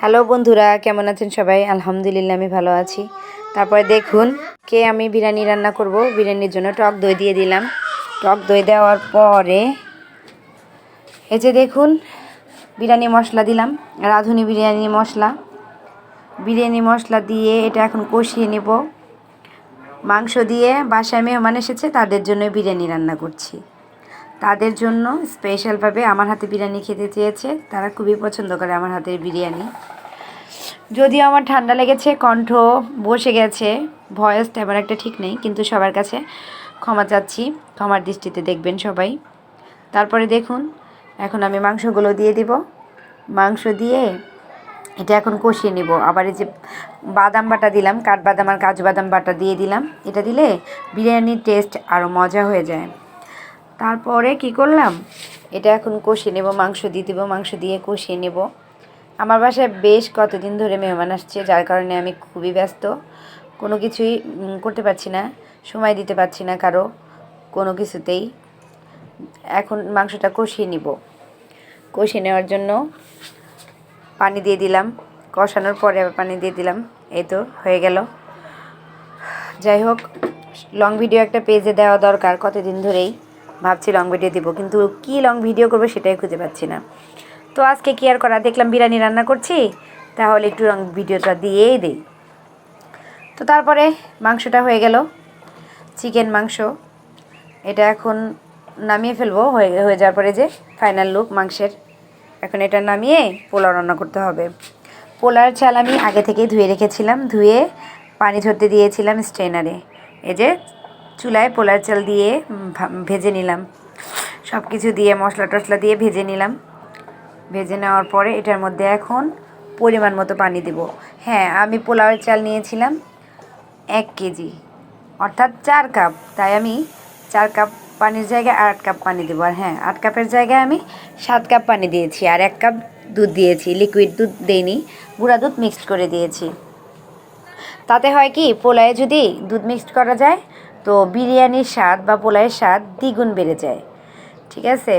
Hello বন্ধুরা, কেমন আছেন সবাই? আলহামদুলিল্লাহ আমি ভালো আছি। তারপরে দেখুন আমি বিরিয়ানি রান্না করব। বিরিয়ানির জন্য টক দই দিয়ে দিলাম। টক দই দেওয়ার পরে এই যে দেখুন বিরিয়ানি মশলা দিলাম, রাঁধুনি বিরিয়ানি মশলা দিয়ে এটা এখন কষিয়ে নেব। মাংস দিয়ে বাসায় মেহমান এসেছে, তাদের জন্য বিরিয়ানি রান্না করছি। তাদের জন্য স্পেশালভাবে আমার হাতে বিরিয়ানি খেতে চেয়েছে, তারা খুবই পছন্দ করে আমার হাতের বিরিয়ানি। যদিও আমার ঠান্ডা লেগেছে, কণ্ঠ বসে গেছে, ভয়েস তেমন একটা ঠিক নেই, কিন্তু সবার কাছে ক্ষমা চাচ্ছি, ক্ষমার দৃষ্টিতে দেখবেন সবাই। তারপরে দেখুন এখন আমি মাংসগুলো দিয়ে দিব। মাংস দিয়ে এটা এখন কষিয়ে নেব। আবার এই যে বাদাম বাটা দিলাম, কাঠবাদাম আর কাজু বাদাম বাটা দিয়ে দিলাম। এটা দিলে বিরিয়ানির টেস্ট আরও মজা হয়ে যায়। তারপরে কি করলাম, এটা এখন কষিয়ে নেব, মাংস দিয়ে দেবো, মাংস দিয়ে কষিয়ে নেব। আমার বাসায় বেশ কতদিন ধরে মেহমান আসছে, যার কারণে আমি খুবই ব্যস্ত, কোনো কিছুই করতে পারছি না, সময় দিতে পারছি না কারো কোনো কিছুতেই। এখন মাংসটা কষিয়ে নিব। কষিয়ে নেওয়ার জন্য পানি দিয়ে দিলাম, কষানোর পরে আবার পানি দিয়ে দিলাম। এই তো হয়ে গেল। যাই হোক, লং ভিডিও একটা পেজে দেওয়া দরকার, কতদিন ধরেই ভাবছি লং ভিডিও দিব, কিন্তু কি লং ভিডিও করবো সেটাই খুঁজে পাচ্ছি না। তো আজকে কি আর করা, দেখলাম বিরিয়ানি রান্না করছি, তাহলে একটু লং ভিডিওটা দিয়েই দিই। তো তারপরে মাংসটা হয়ে গেল, চিকেন মাংস। এটা এখন নামিয়ে ফেলবো। হয়ে যাওয়ার পরে যে ফাইনাল লুক মাংসের, এখন এটা নামিয়ে পোলাও রান্না করতে হবে। পোলার চাল আমি আগে থেকেই ধুয়ে রেখেছিলাম, ধুয়ে পানি ঝরতে দিয়েছিলাম স্ট্রেনারে। এই যে চুলায় পোলার চাল দিয়ে ভেজে নিলাম, সব কিছু দিয়ে মশলা টশলা দিয়ে ভেজে নিলাম। ভেজে নেওয়ার পরে এটার মধ্যে এখন পরিমাণ মতো পানি দেব। হ্যাঁ, আমি পোলাওয়ের চাল নিয়েছিলাম 1 কেজি, অর্থাৎ 4 কাপ, তাই আমি 4 কাপ পানির জায়গায় 8 কাপ পানি দেবো। আর হ্যাঁ, 8 কাপের জায়গায় আমি 7 কাপ পানি দিয়েছি, আর 1 কাপ দুধ দিয়েছি। লিকুইড দুধ দেইনি, গুঁড়া দুধ মিক্সড করে দিয়েছি। তাতে হয় কি, পোলায়ে যদি দুধ মিক্সড করা যায় তো বিরিয়ানির স্বাদ বা পোলায়ের স্বাদ দ্বিগুণ বেড়ে যায়। ঠিক আছে,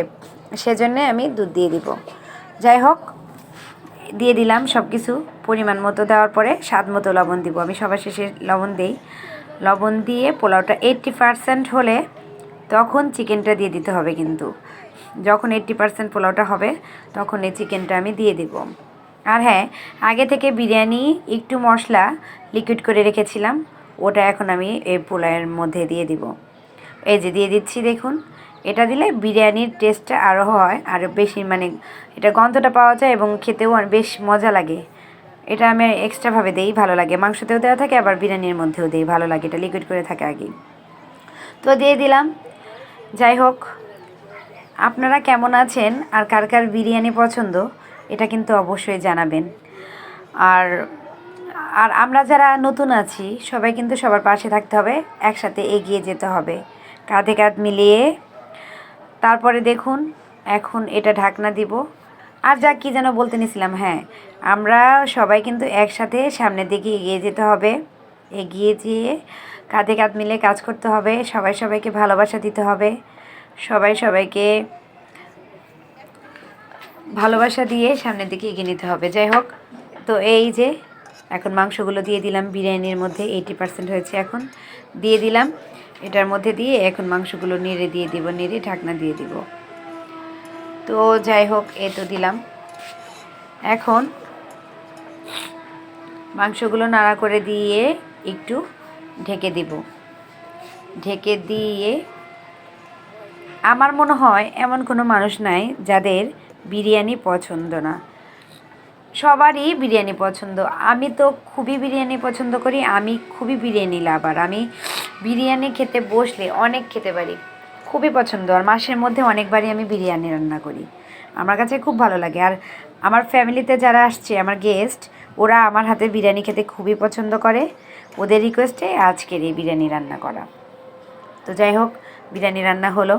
সেজন্যে আমি দুধ দিয়ে দিব। যাই হোক, দিয়ে দিলাম সব কিছু পরিমাণ মতো। দেওয়ার পরে স্বাদ মতো লবণ দিব। আমি সবার শেষে লবণ দিই। লবণ দিয়ে পোলাওটা 80% হলে তখন চিকেনটা দিয়ে দিতে হবে, কিন্তু যখন 80% পোলাওটা হবে তখন এই চিকেনটা আমি দিয়ে দেব। আর হ্যাঁ, আগে থেকে বিরিয়ানি একটু মশলা লিকুইড করে রেখেছিলাম, ওটা এখন আমি এই পোলাওয়ের মধ্যে দিয়ে দিব। এই যে দিয়ে দিচ্ছি, দেখুন এটা দিলে বিরিয়ানির টেস্টটা আরও হয়, আরও বেশি, মানে এটা গন্ধটা পাওয়া যায় এবং খেতেও বেশ মজা লাগে। এটা আমি এক্সট্রাভাবে দিই, ভালো লাগে। মাংসতেও দেওয়া থাকে, আবার বিরিয়ানির মধ্যেও দিই, ভালো লাগে, এটা লিকুইড করে থাকে আগেই। তো দিয়ে দিলাম। যাই হোক, আপনারা কেমন আছেন আর কার কার বিরিয়ানি পছন্দ এটা কিন্তু অবশ্যই জানাবেন। আর আর আমরা যারা নতুন আছি সবাই কিন্তু সবার পাশে থাকতে হবে, একসাথে এগিয়ে যেতে হবে, কাঁধে কাঁধ মিলিয়ে। তারপরে দেখুন এখন এটা ঢাকনা দিব। আর যা কি যেন বলতে নিছিলাম, হ্যাঁ, আমরা সবাই কিন্তু একসাথে সামনের দিকে এগিয়ে যেতে হবে। এগিয়ে যেয়ে কাঁধে কাঁধ মিলে কাজ করতে হবে, সবাই সবাইকে ভালোবাসা দিতে হবে, সবাই সবাইকে ভালোবাসা দিয়ে সামনের দিকে এগিয়ে নিতে হবে। যাই হোক, তো এই যে এখন মাংসগুলো দিয়ে দিলাম বিরিয়ানির মধ্যে, 80% হয়েছে, এখন দিয়ে দিলাম এটার মধ্যে দিয়ে। এখন মাংসগুলো নেড়ে দিয়ে দিব, নেড়ে ঢাকনা দিয়ে দিব। তো যাই হোক, এই তো দিলাম। এখন মাংসগুলো নাড়া করে দিয়ে একটু ঢেকে দিব। ঢেকে দিয়ে আমার মনে হয় এমন কোনো মানুষ নাই যাদের বিরিয়ানি পছন্দ না, সবারই বিরিয়ানি পছন্দ। আমি তো খুবই বিরিয়ানি পছন্দ করি, আমি খুবই বিরিয়ানি লাভার। আমি বিরিয়ানি খেতে বসলে অনেক খেতে পারি, খুবই পছন্দ। আর মাসের মধ্যে অনেকবারই আমি বিরিয়ানি রান্না করি, আমার কাছে খুব ভালো লাগে। আর আমার ফ্যামিলিতে যারা আসছে, আমার গেস্ট, ওরা আমার হাতে বিরিয়ানি খেতে খুবই পছন্দ করে। ওদের রিকোয়েস্টে আজকের এই বিরিয়ানি রান্না করা। তো যাই হোক, বিরিয়ানি রান্না হলো।